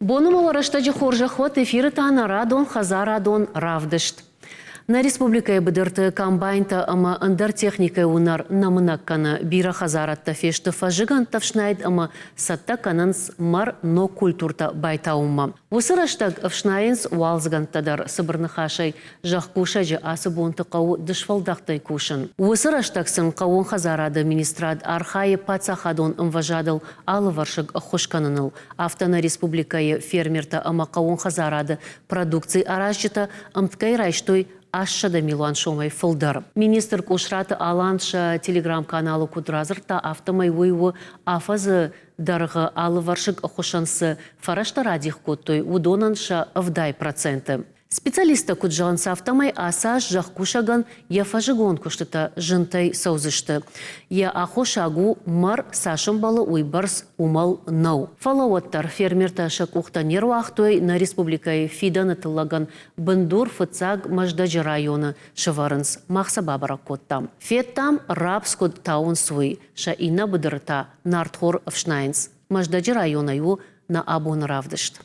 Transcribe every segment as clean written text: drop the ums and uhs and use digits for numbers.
Бонума варыштаджи хоржахват эфиры тана радон хазарадон равдышт. На республика бедерты комбайнта ама андар техника унар намынаккана бира хазаратта фешты фажиган тавшнайд ама сатта кананс мар но культурта байтаумма. Высыраштаг авшнайнс уалзгантадар сыбырныхашай жахкушаджи асыбонты қау дышфалдақтай кушын. Высыраштагсын қауын хазарады министрад архайы пацахадон ымважадыл алы варшыг хошканыныл. Автона республикае фермерта ама қауын хазарады продукции аражжыта ымткай райштой Ашшада Милуан Шомай фылдар. Министр Кушраты Аланша телеграм-каналы Кудразырта автомай уйву афазы дарғы алы варшыг хошансы фарашта радих коттой удонанша авдай проценты. Специалиста куджанса автомай асаж жахкушаган яфажигон куштыта жынтай саузышты. Я ахошагу мар сашымбалы уйбарс умал нау. Фалауаттар фермерта шакухтанер вахтой на республикай фиданы тыллаган бындур фыцаг маждаджи районы шыварынс махсабабара коттам. Феттам рапскод таун суй ша ина быдырта нартхор авшнайнс маждаджи района ю на абун равдышт.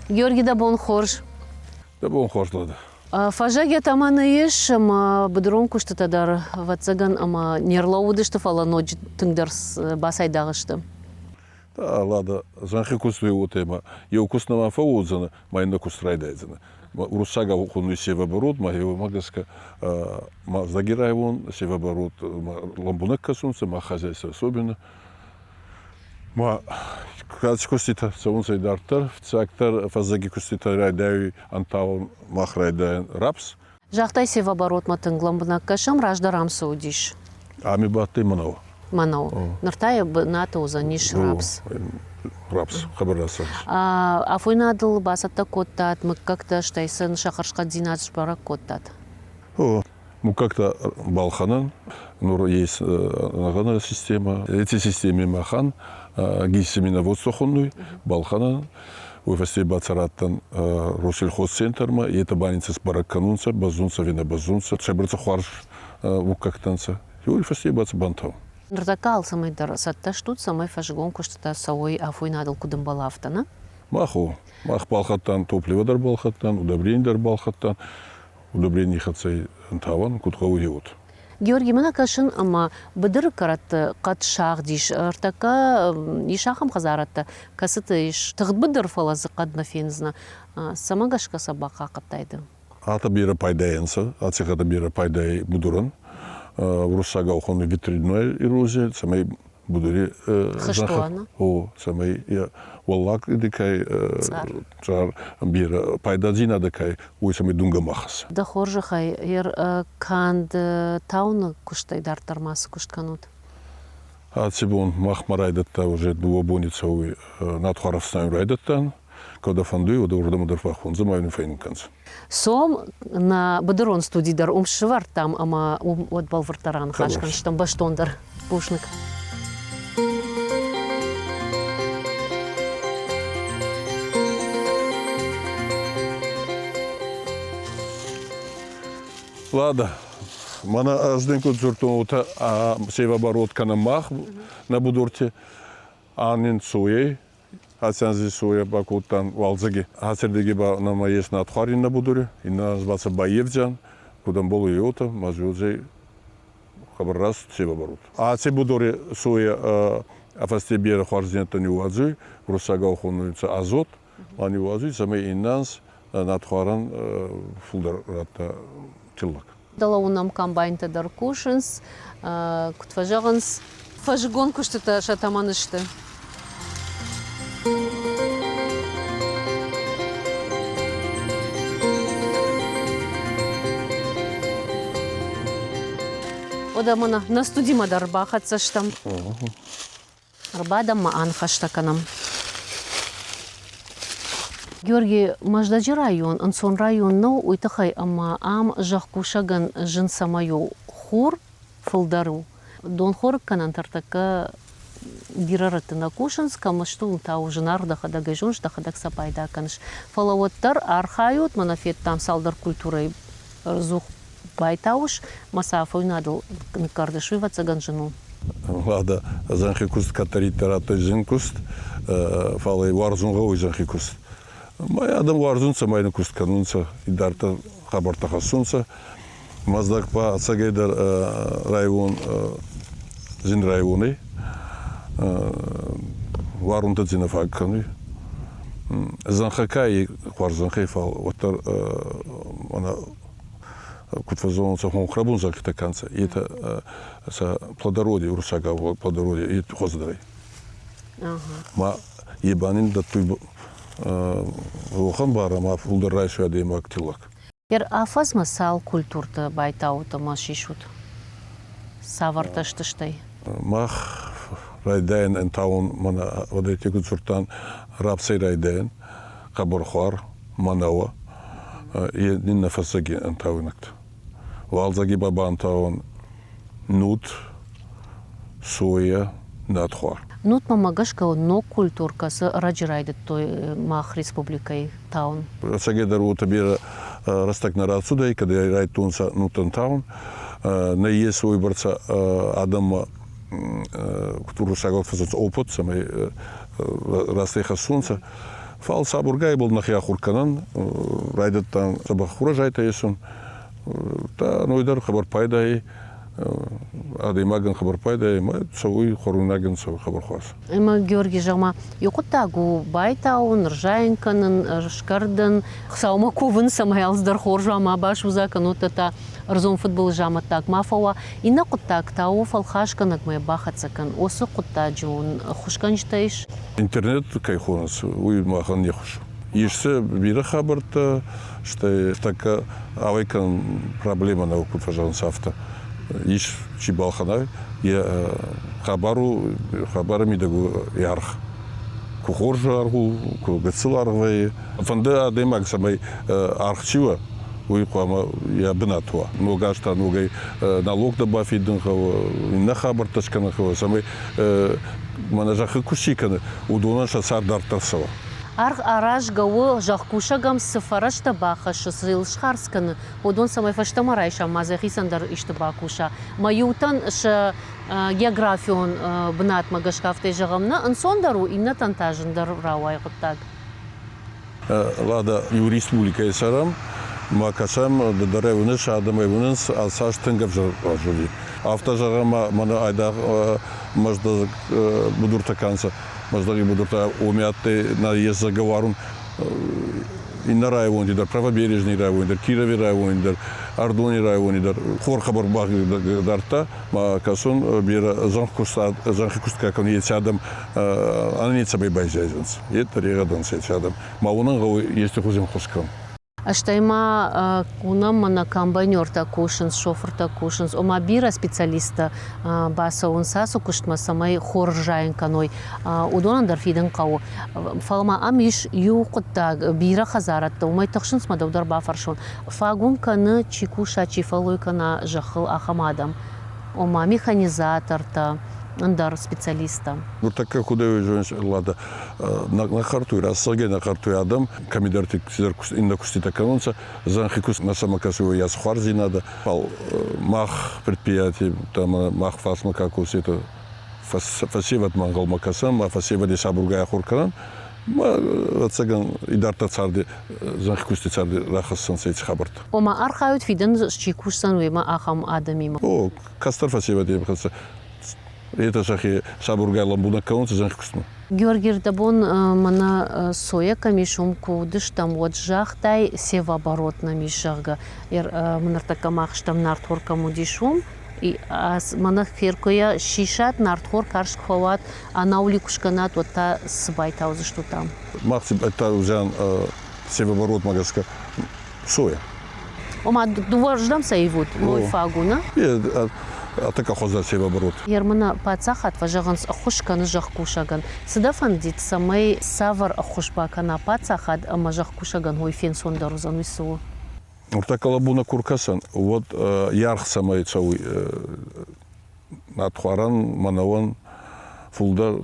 Георгий Дабон хорж. Дабон хоржлады. Фажаге таманы еш, ама быдрон куштатадар ватсаган, ама нерлаудышты фала ночь тыңдарс басайдағышты. Да, ладно, занхи кустуй утема. Я укусного фаудзана, майна кустрайдайзана. Урусага ухуну севоборот, ма его магаска, ма загираевон севоборот, ламбунек касунца, ма хозяйство особенно. Ма Кач кустита саунсай дартар, цактар фазаги кустита райдаю антаун мах райдаю рапс. Жахтай севоборот матын ламбунек кашам раждарам саудиш. Ами баты манау. Манау. Нартая ната узаниш рапс. Рапс, хабараса. Афойнадыл басатта коттат, мы как-то штайсын шахаршка динадж бара коттат. Ну как-то Балханан, ну есть нагана система. Эти системы махан, гисемина вот сохонной, Балханан, уйфасте бацараттан Россельхозцентрма, и это баница с баракканунца, базунца, вина базунца, чебрца хуарш укактанца, и уйфасте бацабантау. Нрдакал самый дар сатта штут самый фашгон куштата сауй афойнадыл кудымбалафтана. Мах балхаттан топливо дар балхаттан, удобрение дар балхаттан, удобрение хацай таван кутхау диот. Георгий, мана кашын ама быдыр карат кат шах диш артака ишахам хазаратта касыты иш тыгыт быдыр фалазы кадна фензна самагашка сабака каттайды. Ата бира пайдаянса, ацехата бира пайдай будуран. Урусага ухону витринная эрозия, самай будури Хаштуана. Самай Walлак дикай чар бира пайдадзина дикай уй самай дунга махас. Да хоржахай канд тауна куштай дартармасы куштканут. Ацибон махмарайдатта уже дуобоница уй надхаравстан райдаттан, когда фандуй ода урда мударфахон замайну фейнканс. Сом на бадырон студийдар умшывар там ама от балвартаран хашкан штам баштондар пушник. Ладно, мана азденко зуртута севоборот канамах на будурте, анин суей, ацанзи суя бакутан валзаги. Ацердеги ба нама есть на отхарин на будуре, и на збаца баевджан, кудан болу йота, мажуджей хабаррас севоборот. А це будуре суя афастебера харзента не уаджи, русага ухонуется азот, а не уаджи, саме иннанс на отхаран фулдар рата. Дала унам комбайнта даркушинс, кутфажаганс, фажгон куштата шатаманышты. Ода мана на студима дарба хатсаштам. Арбада ма анхаштаканам. Георгий, Маждаджи район, Ансон район, но уйтахай ама ам жахкушаган жин самаю хур фылдару. Дон хор канантартака бирарытына кушанс, камышту тау жинар дахадага жунш, дахадак сапайда каныш. Фалавоттар архают, манафет там салдар культурой зух байтауш, масафой надал кардышви вацаган жину. Лада занхи куст катаритара той жин куст, фалай варзунга ой занхи куст. Май адам варзунца майны куст канунца, идарта хабартаха сунца. Маздак па ацагайдар район, зин районы, варунта зинафаг кануй. Занхакай варзунхай фал, ватар она кутфазонца хонхрабун занхита канца. И это плодородие, урусага плодородие, и хоздрай. Ма ебанин да туй вохан бара, ма фулдарай шуяды ема актилак. Афаз масал культурта байтаута машишут. Саварташтыштай. Мах райдайн ентаун мана водайте кутсуртан рабсай райдайн, каборхвар, манава, и нинна фасаги ентаунакт. Валзаги баба ентаун нут, соя, надхвар. Нут мамагашка но культуркасы раджирайды той мах республикай таун. Сагедар утабира растак на рацуда, и когда райтунса нутан таун, на ес выборца адама, который сагал фазац опыт, самый растеха сунца, фал сабургай был нахия хурканан, райдат там сабахура жайта есун, та нойдар хабар пайдай, адаймаган хабар пайдай, ма савуй хорунаган савуй хабар хвас. Эма Георгий жама юкутагу байтаун ржаенканын шкардан саума кувын самаялздар хор жама баш узакан утата рзон футбол жама так мафава ина куттак тау фалхашканак май бахацакан осы кутта жун хушканчтайш. Интернет кайхонас, уй махан не хуш. Ешсе бира хабарта, что такая авайкан проблема на укутважан сафта. Иш чибалхана, я хабарами дагу ярх. Кухоржа аргу, кугацил аргвай. Фанда адемаг самай архчива, уйквама я бнатуа. Нога что ногай налог добавиднхава, на хабарташканхава, самай манажахы кушиканы, удонаша сардартарсава. Арх араш гау жахкушагам сфарашта баха шсрил шхарсканы одон самай фашта марайша мазахисандар иштабакуша маютан ш географион бнат магашкафте жагамна ансондару имна тантажындар равай гыттаг. Лада юрист мулика сарам макасам даревуны шадамевуны алсаш тынгав жули. Автожагама мана айда мажда будуртаканса. Маждаги будурта умятты на ез заговорун и на районе, правобережный район, Кирови район, Ардони район, хор хабар баг дарта, ма касон бира занхикуст как он едсядам, они не собой байзайзенс. Это регадан сядам. Ма унан гау есть хузем хускан. Аштайма кунам на комбайнер такушинс, шофер такушинс, ома бира специалиста баса унсасу куштма самай хоржаен каной удонан дарфиден кау. Фалма амиш юқыттаг бира хазаратта, умай тахшинс мадаудар бафаршон. Фагун каны чикуша чифалой кана жахыл ахамадам. Ома механизаторта. Андар специалиста. Вот такая худая женщина, лада, на хартуй, рассаге на хартуй адам, камидарти инда кустита канонца, занхикус на самокасу я схварзи надо, пал мах предприятий, там мах фасма какус это фасиват мангал макасам, а фасиват и сабургая хурканан, ма цыган идарта царди занхикусти царди рахасан сейц хабарт. Ома архают фиден чикушсан вема ахам адамима. О, кастар фасиват я бхаса. Это шахи сабургай ламбуна каунца занхикусну. Георгий Дабон мана соя камишум кудыш там вот жахтай севооборот на мишарга. Манартака махштам нартхор камудишум и мана херкоя шишат нартхор каршховат анаули кушканат вот та сбайтаузы что там. Махти это узян севооборот магаска соя. Ома дуваждам саивут мой фагуна. атака хозар севоборот. Ермана пацахат важаганс хушканы жах кушаган. Сыдафан дит самай савар хушбакана пацахат ама жах кушаган хойфен сондарузан вису. Уртакала буна куркасан, вот ярх самай цауи надхваран манаван фулдар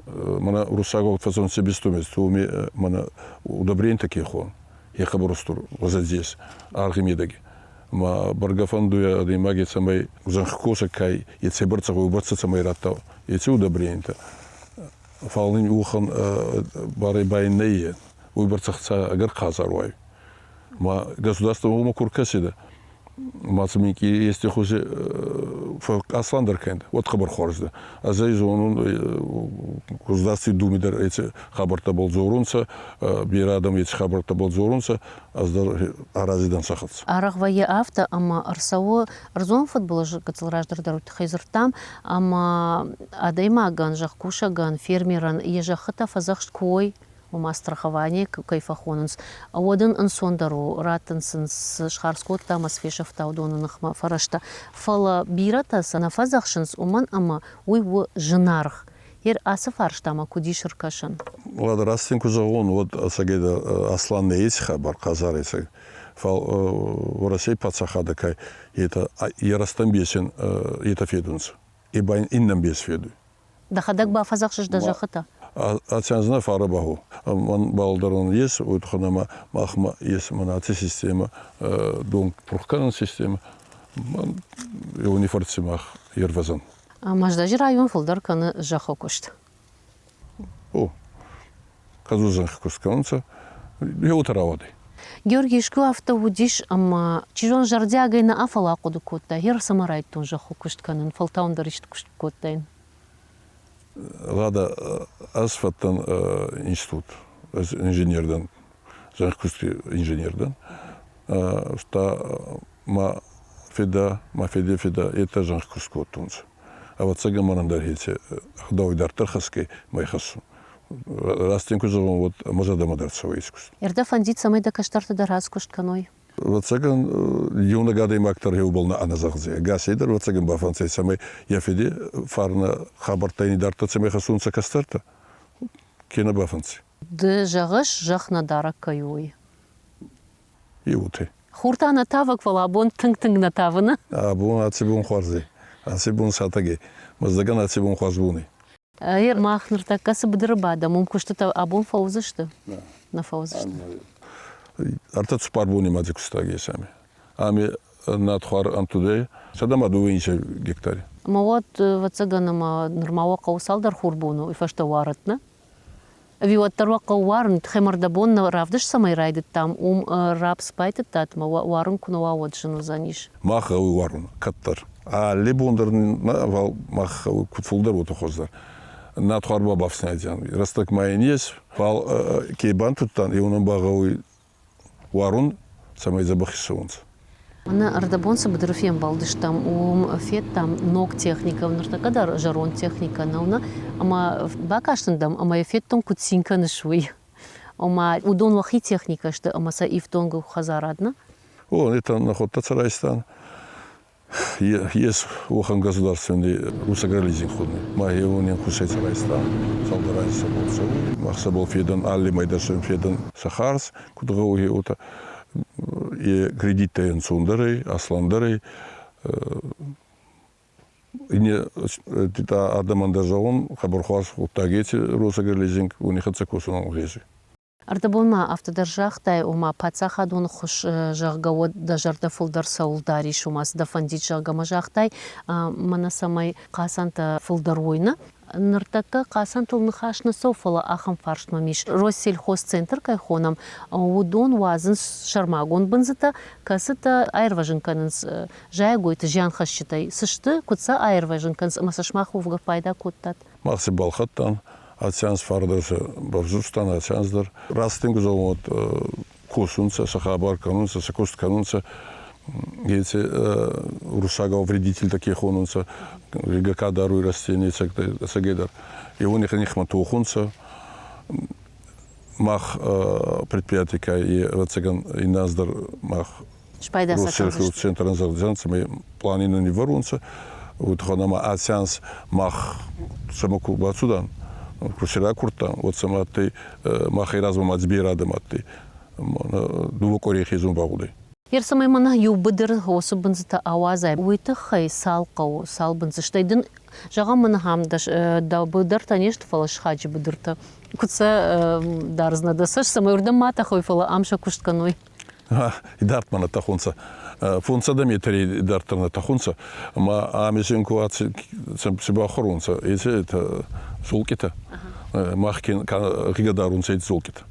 мана русагов фазон себе стумес, туми мана удобрень такие хон. Я хабарустур воза здесь архимедаги. Ма баргафандуя адимаги самай узанхкоса кай и цебарца убарца самай ратау. И це удобрень-то. Фалнин ухан бары байнее. Убарцахца агар казарвай. Ма государство ума куркасида. Мацмики если хузе асландар кенд. Вот хабар хорзда. А за изонун государство думидер эти хабарта бол зорунца, бирадам эти хабарта бол зорунца, аздар аразидан сахатс. Арагвае авто ама арсаво арзон футбол кацылраждар дарут хайзыртам ама адаймаган жах кушаган фермеран ежахта фазахшкой ума страхование кайфахонунс. Оден ансондару ратансенс шхарскот тамас фешев таудонунахма фарашта. Фала биратаса на фазахшинс уман ама уйву женарх. Ер асы фарштама кудишыр кашан. Ладно, растинку загон, вот асагеда аслан нейц хабар казарайся. Фал в России пацахада кай это ярастан бесен это федунс. И байн иннам без феду. Да хадак ба фазахшиш да жахата. А цензна фарабаху. Man балдарон есть, вот ханама махма есть манати система, дом прухканан система. Man унифорцимах ервазан. Маждажи район фулдар каны жахо кушт. О, казузан хкусканца, еутаравады. Георгий Шку автоудиш ама чижон жардягай на афала куду котта. Ер самарайттун жахо кушт канын фалтаундаришт кушт коттайн. Лада асфаттан институт, инженердан, жанхкуски инженердан. Что ма феда, это жанхкуску оттунца. А вот сега манандар хете, хдауидар тархаской майхасу. Растинку живем вот мазадамадарцева искусство. Ерда фандит самай да каштарта да раскушт каной. Вот сега юна гадай мактар был на аназахзе. Гасейдер вот сега бафанцей самай яфеди фарна хабартайни дарта самай хасунца кастарта. Кена бафанцей. Ды жағыш жақна дара каюй. Иуты. Хуртана тавак вала абон тынг-тынг на тавына. Абон ацибун хварзи. Ацибун сатаги. Маздаган ацибун хварзбуни. Ер махныр такасы бдырбада. Мумкуштата абон фаузышты. На фаузышты. Арта цупарбуни мадзикустаги сами. Ами надхвар антудей. Садама дуинче гектари. Ма вот вацаганама нормава каусалдар хурбуну. Ифашта варатна. Виоттарва кауарн тхемардабон равдыш самай райдыт там раб спайтыт татма варн кунова вот жину заниш. Маха варн каттар. А лебондар вал маха кутфулдар вот хоздар. Надхварба бафснайдян. Растак майнес вал кейбан туттан и унан багауи варн самай забахисунц. Ана ардабонса бдырфем балдыш там фет там ног техника нартакадар жарон техника науна ама бакаштындам ама фет том кутсинка нышуй. Ама удон вахи техника что ама са ифтонгу хазарадна. О, это наход Царайстан. Есть ухан государственный русагрализинг ходный. Махи унен хусей Царайстан. Салдарай сабол сау. Махсабол федан алли майдашем федан сахарс. Кудгауги ута. И кредиттен сундарай, асландарай. И не это адаманда жаун хабархас утагети русагрализинг унихацакусунан гези. Ардабонма автодержахтай ума пацахадун хуш жагавод дажарда фулдар саулдари шумас да фандит жагамажахтай мана самай касанта фулдар ойна. Нартака касантыл нахашна софала ахам фаршмамиш. Россельхозцентр кайхонам удон вазын шармагон бынзыта касыта айрважынканынс жайгойты жан хашчитай. Сышты кутса айрважынканс масашмаховга пайда коттат. Махси балхаттан. Ацянс фардырсы бавзустан ацянсдар. Растинг зовут косунца, сахабар канунца, сакост канунца. Эти русага вредитель такие хонунца, ригака даруй растения, сагедар. И у них матухунца. Мах предприятия и вацаган и наздар мах Шпайда Россельхил центр называется, мы планину не ворунца. Вот ханама асянс мах самоку бацудан. Крушера куртан. Вот сама ты махай разум отбирадым от ты. Дулук орехи зумбауды. Ерсамай мана юбыдыр осы бынзыта ауазай. Уйты хай салқау, сал бынзы. Штайдын жағам мана хамдаш да быдыр танешт фала шхаджи быдырта. Кутса дарзна дасаш, самай урда мата хой фала амша куштканой. Идарт мана тахунца. Фунца Дмитрий Дартана тахунца. Ма амисин куаци себя хорунца. Если это зулкита. Махкин кигадарунца и зулкита.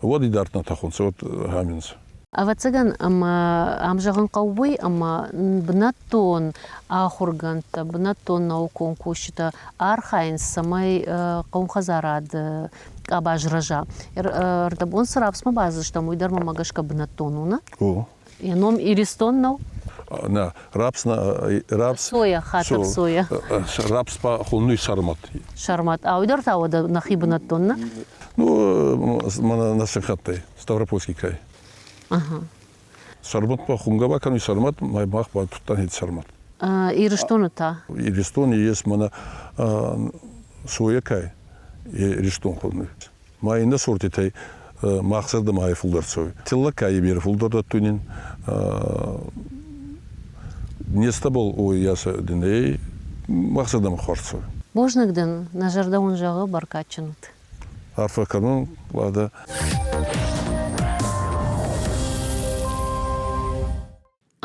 Вот и Дартна тахунца, вот гаминца. А вот цыган амжаган каубой, ама бнатон ахурганта, бнатон наукон кушита архайнс самай каунхазарад абажража. Рдабон сарапсма базы, что мой дарма магашка бнатонуна. О. Я ном иристон нау. На рапс на рапс. Соя хата соя. Рапс по хунный шармат. Шармат. А удар того да нахи бнатонна. Ну, мана на Сахатой, Ставропольский край. Ага. Шармат по хунгаба, кану шармат, май мах по тутанит шармат. Ириштону та. Иристон есть мана соя кай. Иристон хунный. Май на сорте тай махсада май фулдарцой. Тилла кай бир фулдарда тунин. Не стабол ой яса диней махсада махорцой. Божнагден на жардаун жағы баркачынут. Арфа канун лада.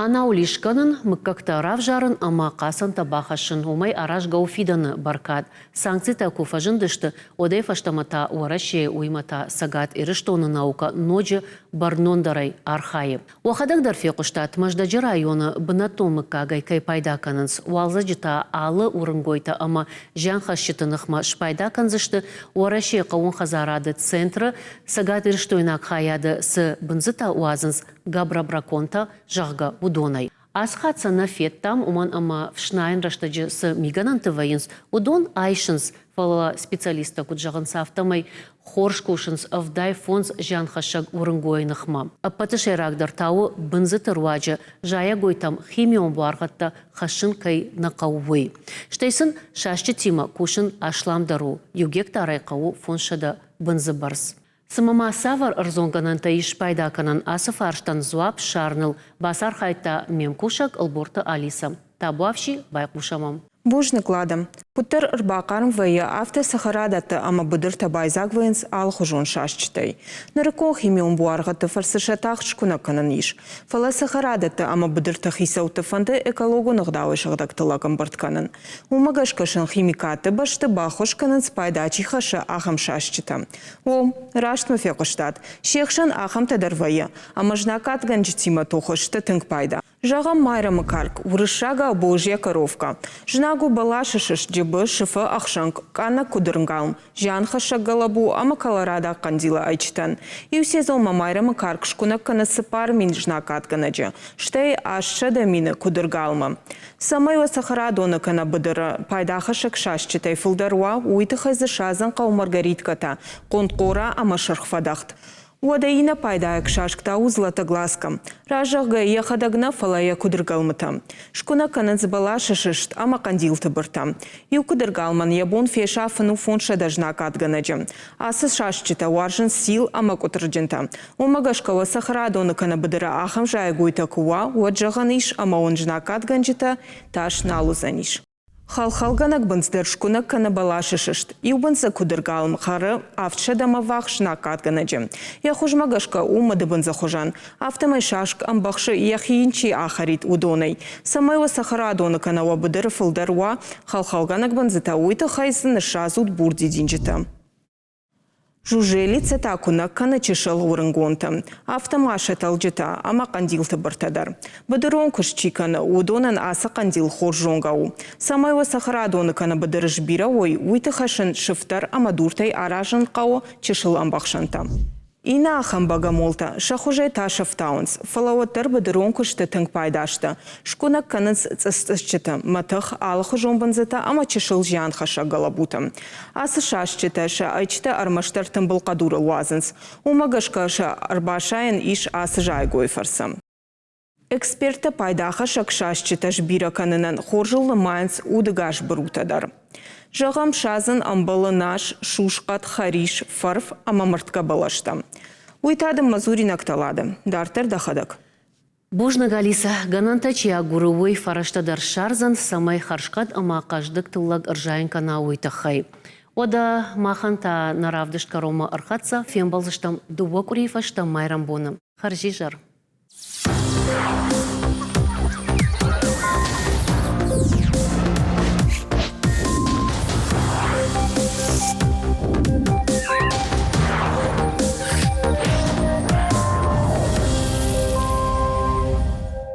Ана улишканын мыккакта равжарын ама қасын табахашын умай араш гауфиданы баркад. Санкцита куфажын дышты одай фаштамата уараше уймата сагат ириштоны наука ноджи барнондарай архайы. Уахадагдар фекуштат маждаджи районы бынату мыккагай кай пайдаканынс. Уалза жита алы урынгойта ама жан хашчытынықма шпайдаканзышты уараше қауын хазарады центры сагат ириштойнак хаяды с бынзыта уазынс габра браконта жағға удонай. Асхатса на фет там уман ама вшнайн раштаджи с мигананты воинс удон айшынс фалала специалиста куджаган сафтамай хоршкушынс авдай фонс жан хашаг урынгойнықма. Апатышай рагдар тау бынзыты руаджы жая гойтам химион буарғатта хашын кай нақаувой. Штайсын шашчы тима кушын ашламдару югек тарай қау фоншада бынзы барс. Сымама савар ырзонгананта иш пайдаканан асыф арштан зуап шарныл басар хайта мемкушак алборта Алиса. Табуавши байкушамам. Бужны кладам. Путер рбакарм вая авто сахарадата ама быдырта байзак вайнс ал хужон шашчытай. Нарыкон химион буаргата фарсышатах шкуна кананиш. Фала сахарадата ама быдырта хисауты фанды экологу нагдауы шагдактылагам бартканан. Умагашкашын химикаты башты бахош канан спайдачи хаша ахам шашчыта. О, раштма фекуштат. Шехшан ахам тадарвая. Ама жнакат ганджитима тохошта тынк пайда. Жагам майра макарк, урышага божья коровка. Жнагу балашышыш джибы шифы ахшанг, кана кудырнгалм. Жан хаша галабу, ама каларада кандила айчтан. И усезалма майра макарк шкунак кана сыпар мин жнакат ганаджа. Штей ашша да мина кудыргалма. Самайва сахарадона кана быдыра пайдахашак шашчитай фылдаруа уйтыхай зашазан кау маргаритката. Конткора ама шархфадахт. Уадаина пайдаяк шашкта узлата глазкам. Ражага яхадагна фалая кудыргалмыта. Шкуна канадз балашышышт, ама кандилты бырта. Ю кудыргалман ябон фешафыну фонша дажна катганаджа. Асы шашчита уаржын сил ама кутырджинта. Умагашкава сахарадоны кана быдыра ахам жайгуйта куа, уаджаганиш ама он жна катганджита, таш налузаниш. Хал-халганак бынздыр шкунак кана балашышышт. Иубынса кудыргалым хары автшадама вахшна катганаджа. Я хужмагашка умады бынза хужан. Автомай шашк амбахшы яхиинчи ахарит удонай. Самайва сахарадоны кана уабыдыр фылдаруа хал-халганак бынзыта уйта хайсын шазут бурди динджита. Жужели цетакуна кана чешал урынгонта. Автомаша талджита, ама кандилты бартадар. Бадырон кышчикана удонан аса кандил хоржонгау. Самайва сахарадоны кана бадырыш бирауой уйты хашын шифтар ама дуртай аражан као чешал амбахшанта. Ина ахам багамолта, шахужай ташав таунс, фалауаттар бадырон кышты тынк пайдашта. Шкунак канынс цыстышчыта, матых алхы жомбанзыта, ама чешыл жиан хаша галабута. Асы шашчыта, ша айчыта армаштар тымбыл кадуры луазынс. Умагашка ша арбашайын иш асы жайгой фарсам. Эксперты пайдаха шакшашчыташ бираканынан хоржылы майнц удыгаш брутадар. Жағам шазын амбалы наш, шушқат, хариш, фарф амамыртка балашта. Уйтады мазурин акталады. Дартер дахадак. Божна Галиса, ганантачия гуровой фараштадар шарзан самай харшкат ама каждык тыллаг ржаенка на уйтахай. Ода маханта наравдышт карома архатса, фембалзыштам дубок урифаштам майрамбоным. Харжижар.